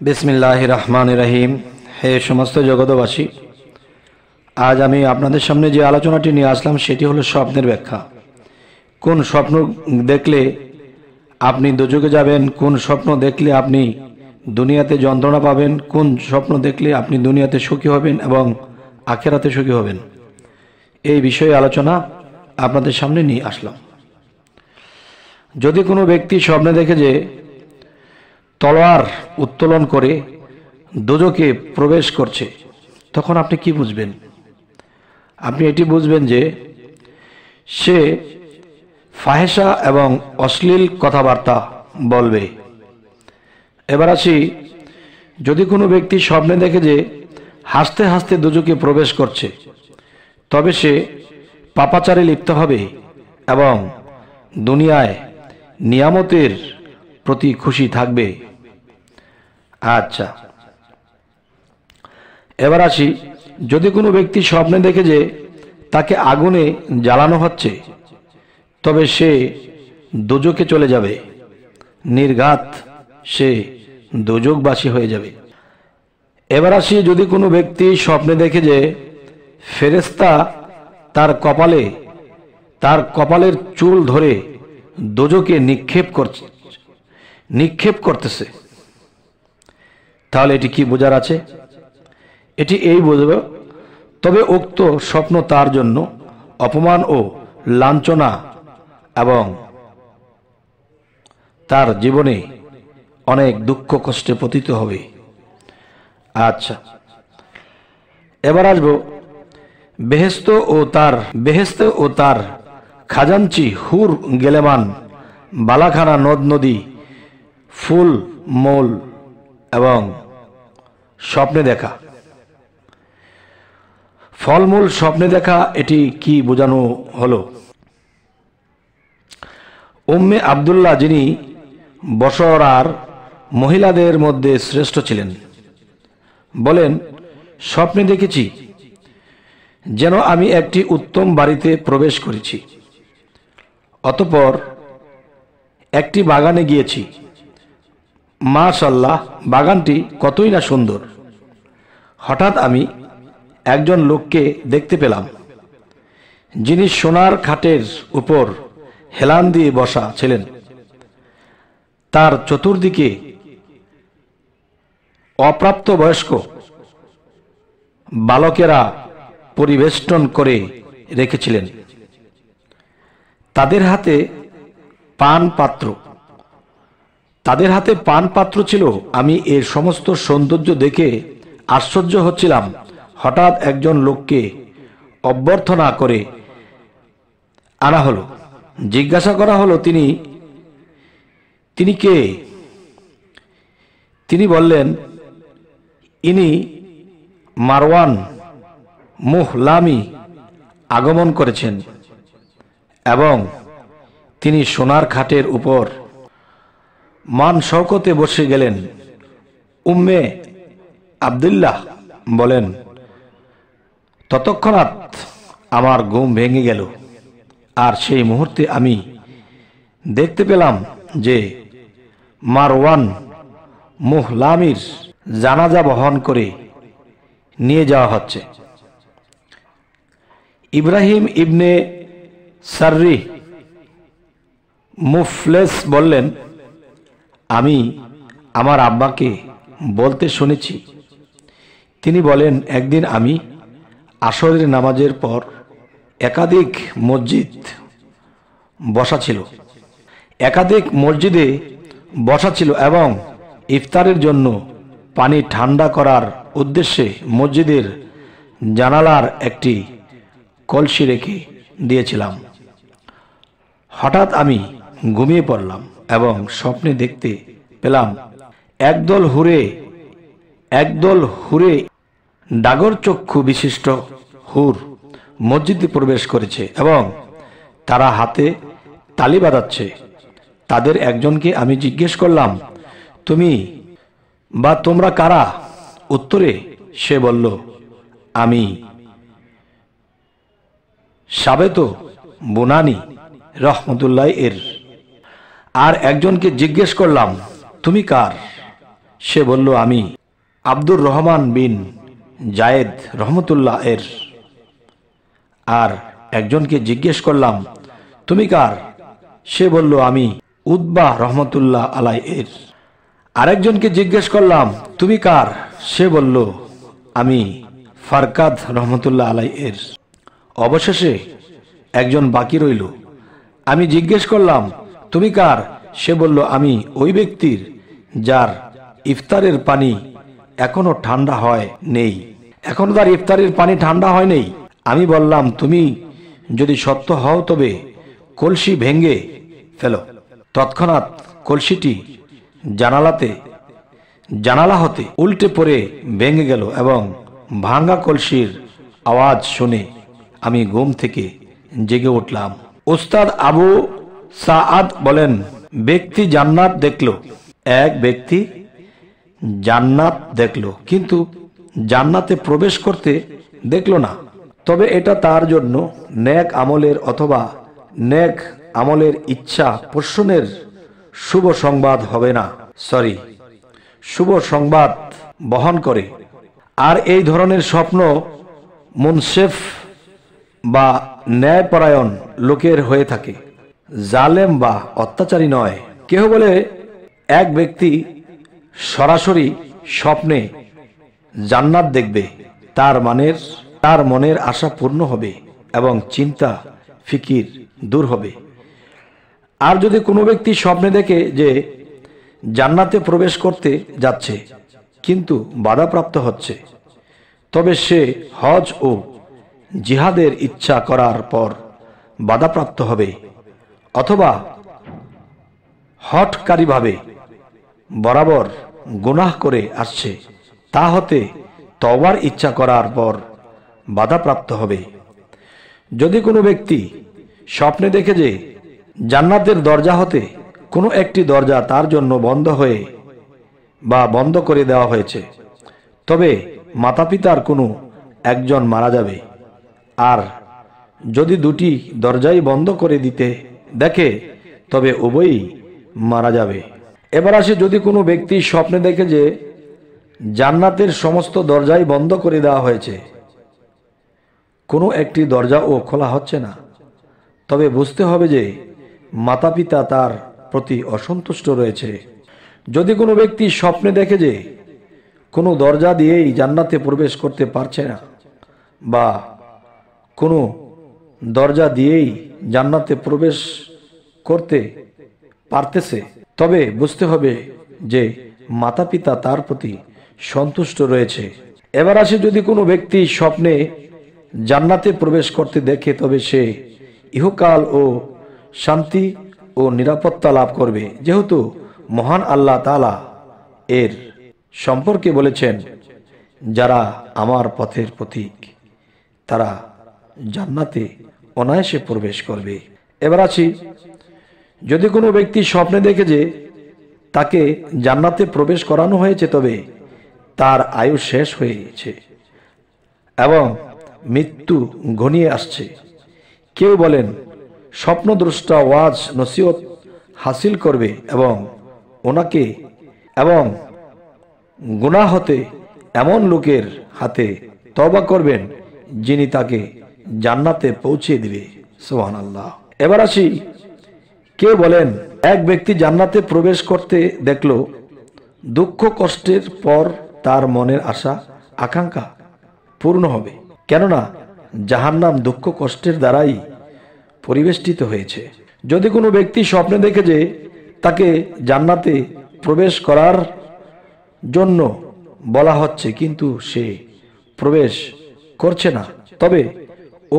বিসমিল্লাহির রহমানির রহিম। হে সমস্ত জগতবাসী, আজ আমি আপনাদের সামনে যে আলোচনাটি নিয়ে আসলাম সেটি হলো স্বপ্নের ব্যাখ্যা। কোন স্বপ্ন দেখলে আপনি দোজখে যাবেন, কোন স্বপ্ন দেখলে আপনি দুনিয়াতে যন্ত্রণা পাবেন, কোন স্বপ্ন দেখলে আপনি দুনিয়াতে সুখী হবেন এবং আখিরাতে সুখী হবেন, এই বিষয়ে আলোচনা আপনাদের সামনে নিয়ে আসলাম। যদি কোনো ব্যক্তি স্বপ্নে দেখে যে তলোয়ার উত্তোলন করে দোজখে প্রবেশ করছে, তখন আপনি কি বুঝবেন? আপনি এটি বুঝবেন যে সে ফাহেসা এবং অশ্লীল কথাবার্তা বলবে। এবার আসি, যদি কোনো ব্যক্তি স্বপ্নে দেখে যে হাসতে হাসতে দোজখে প্রবেশ করছে, তবে সে পাপাচারে লিপ্ত হবে এবং দুনিয়ায় নিয়ামতের প্রতি খুশি থাকবে। আচ্ছা, এবার আসি, যদি কোনো ব্যক্তি স্বপ্নে দেখে যে তাকে আগুনে জ্বালানো হচ্ছে, তবে সে দোজখে চলে যাবে, নির্ঘাত সে দোজখবাসী হয়ে যাবে। এবার আসি, যদি কোনো ব্যক্তি স্বপ্নে দেখে যে ফেরেশতা তার কপালের চুল ধরে দোজখে নিক্ষেপ করতেছে, তাহলে এটি কি বোঝার আছে? এটি এই বুঝবে, তবে উক্ত স্বপ্ন তার জন্য অপমান ও লাঞ্ছনা এবং তার জীবনে অনেক দুঃখ কষ্টে পতিত হবে। আচ্ছা, এবার আসবো বেহেশত ও তার খাজাঞ্চি হুর গেলেমান বালাখানা নদ নদী ফুল মূল এবং স্বপ্নে দেখা ফলমূল স্বপ্নে দেখা, এটি কি বোঝানো হলো? উম্মে আব্দুল্লাহ, যিনি বসরার মহিলাদের মধ্যে শ্রেষ্ঠ ছিলেন, বলেন, স্বপ্নে দেখেছি যেন আমি একটি উত্তম বাড়িতে প্রবেশ করেছি, অতঃপর একটি বাগানে গিয়েছি। মাশাআল্লাহ, বাগানটি কতই না সুন্দর। হঠাৎ আমি একজন লোককে দেখতে পেলাম, যিনি সোনার খাটের উপর হেলান দিয়ে বসা ছিলেন। তার চতুর্দিকে অপ্রাপ্তবয়স্ক বালকেরা পরিবেষ্টন করে রেখেছিলেন। তাদের হাতে পান পাত্র ছিল। আমি এর সমস্ত সৌন্দর্য দেখে আশ্চর্য হচ্ছিলাম। হঠাৎ একজন লোককে অভ্যর্থনা করে আনা হলো। জিজ্ঞাসা করা হলো, তিনি কে? তিনি বললেন, ইনি মারওয়ান মুহলামি আগমন করেছেন এবং তিনি সোনার খাটের উপর মান শওকতে বসে গেলেন। উম্মে আব্দুল্লাহ বলেন, তৎক্ষণাৎ আমার ঘুম ভেঙে গেল, আর সেই মুহূর্তে আমি দেখতে পেলাম যে মারওয়ান মুহলামির জানাজা বহন করে নিয়ে যাওয়া হচ্ছে। ইব্রাহিম ইবনে সাররি মুফলেস বললেন, আমি আমার আব্বাকে বলতে শুনেছি। তিনি বলেন, একদিন আমি আসরের নামাজের পর একাধিক মসজিদে বসা ছিল এবং ইফতারের জন্য পানি ঠান্ডা করার উদ্দেশ্যে মসজিদের জানালার একটি কলসি রেখে দিয়েছিলাম। হঠাৎ আমি ঘুমিয়ে পড়লাম এবং স্বপ্নে দেখতে পেলাম একদল হুরে ডাগর চক্ষু বিশিষ্ট হুর মসজিদে প্রবেশ করেছে এবং তারা হাতে তালি বাজাচ্ছে। তাদের একজনকে আমি জিজ্ঞেস করলাম, তোমরা কারা? উত্তরে সে বলল, আমি সাবেত বুনানি রহমতুল্লাহ এর। আর একজনকে জিজ্ঞেস করলাম, তুমি কার? সে বলল, আমি আব্দুর রহমান বিন জায়েদ রহমতুল্লাহ এর। আর একজনকে জিজ্ঞেস করলাম, তুমি কার? সে বলল, আমি উতবা রহমতুল্লাহ আলাই এর। আরেকজনকে জিজ্ঞেস করলাম, তুমি কার? সে বলল, আমি ফারকাদ রহমতুল্লাহ আলাই এর। অবশেষে একজন বাকি রইল। আমি জিজ্ঞেস করলাম, তুমি কার? সে বলল, আমি ওই ব্যক্তির যার ইফতারের পানি এখনো ঠান্ডা হয় নেই। এখনো তার ইফতারের পানি ঠান্ডা হয় নেই। আমি বললাম, তুমি যদি সত্য হও তবে কলসি ভেঙে ফেলো। তৎক্ষণাৎ কলসিটি জানালা হতে উল্টে পড়ে ভেঙে গেল এবং ভাঙা কলসির আওয়াজ শুনে আমি ঘুম থেকে জেগে উঠলাম। উস্তাদ আবু সাআদ বলেন, ব্যক্তি জান্নাত দেখল। এক ব্যক্তি জান্নাত দেখল, কিন্তু জান্নাতে প্রবেশ করতে দেখল না। তবে এটা তার জন্য নেক আমলের অথবা নেক আমলের ইচ্ছা পোষণের শুভ সংবাদ হবে না, শুভ সংবাদ বহন করে। আর এই ধরনের স্বপ্ন মুনসেফ বা ন্যায়পরায়ণ লোকের হয়ে থাকে, জালেম বা অত্যাচারী নয়। কেহ বলে এক ব্যক্তি সরাসরি স্বপ্নে জান্নাত দেখবে, তার মনের আশা পূর্ণ হবে এবং চিন্তা ফিকির দূর হবে। আর যদি কোনো ব্যক্তি স্বপ্নে দেখে যে জান্নাতে প্রবেশ করতে যাচ্ছে কিন্তু বাধাপ্রাপ্ত হচ্ছে, তবে সে হজ ও জিহাদের ইচ্ছা করার পর বাধাপ্রাপ্ত হবে, অথবা হঠকারীভাবে বরাবর গুনাহ করে আসছে, তা হতে তওবার ইচ্ছা করার পর বাধাপ্রাপ্ত হবে। যদি কোনো ব্যক্তি স্বপ্নে দেখে যে জান্নাতের দরজা হতে কোনো একটি দরজা তার জন্য বন্ধ করে দেওয়া হয়েছে, তবে মাতাপিতার কোনো একজন মারা যাবে। আর যদি দুটি দরজাই বন্ধ করে দিতে দেখে তবে উভয়ই মারা যাবে। এবার আসে, যদি কোনো ব্যক্তি স্বপ্নে দেখে যে জান্নাতের সমস্ত দরজাই বন্ধ করে দেওয়া হয়েছে, কোনো একটি দরজাও খোলা হচ্ছে না, তবে বুঝতে হবে যে মাতাপিতা তার প্রতি অসন্তুষ্ট রয়েছে। যদি কোনো ব্যক্তি স্বপ্নে দেখে যে কোনো দরজা দিয়েই জান্নাতে প্রবেশ করতে পারছে না বা কোনো দরজা দিয়েই জান্নাতে প্রবেশ করতে পারতেছে, তবে বুঝতে হবে যে মাতাপিতা তার প্রতি সন্তুষ্ট রয়েছে। এবার আসে, যদি কোনো ব্যক্তি স্বপ্নে জান্নাতে প্রবেশ করতে দেখে তবে সে ইহকাল ও শান্তি ও নিরাপত্তা লাভ করবে, যেহেতু মহান আল্লাহ তাআলা এর সম্পর্কে বলেছেন, যারা আমার পথের পথিক তারা জান্নাতে অনায়াসে প্রবেশ করবে। এবার আছি, যদি কোনো ব্যক্তি স্বপ্নে দেখে যে তাকে জান্নাতে প্রবেশ করানো হয়েছে তবে তার আয়ু শেষ হয়েছে এবং মৃত্যু ঘনিয়ে আসছে। কেউ বলেন স্বপ্নদ্রষ্টা ওয়াজ নসিহত হাসিল করবে এবং গুনাহ হতে এমন লোকের হাতে তওবা করবেন যিনি তাকে জান্নাতে পৌঁছে দিবে। সুবহানাল্লাহ। এবার আসি, কেউ বলেন এক ব্যক্তি জান্নাতে প্রবেশ করতে দেখল, দুঃখ কষ্টের পর তার মনের আশা আকাঙ্ক্ষা পূর্ণ হবে, কেননা জাহান্নাম দুঃখ কষ্টের দ্বারাই পরিবেষ্টিত হয়েছে। যদি কোনো ব্যক্তি স্বপ্নে দেখে যে তাকে জান্নাতে প্রবেশ করার জন্য বলা হচ্ছে কিন্তু সে প্রবেশ করছে না, তবে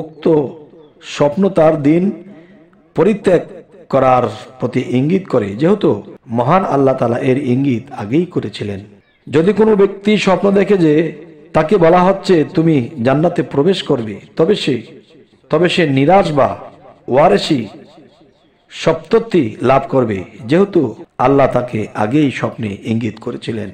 উক্ত স্বপ্ন তার দিন পরিত্যাগ করার প্রতি ইঙ্গিত করে, যেহেতু মহান আল্লাহ তাআলা এর ইঙ্গিত আগেই করেছিলেন। যদি কোনো ব্যক্তি স্বপ্ন দেখে যে তাকে বলা হচ্ছে তুমি জান্নাতে প্রবেশ করবে, তবে সে নিরাশ বা ওয়ারেসি সপ্ততি লাভ করবে, যেহেতু আল্লাহ তাকে আগেই স্বপ্নে ইঙ্গিত করেছিলেন।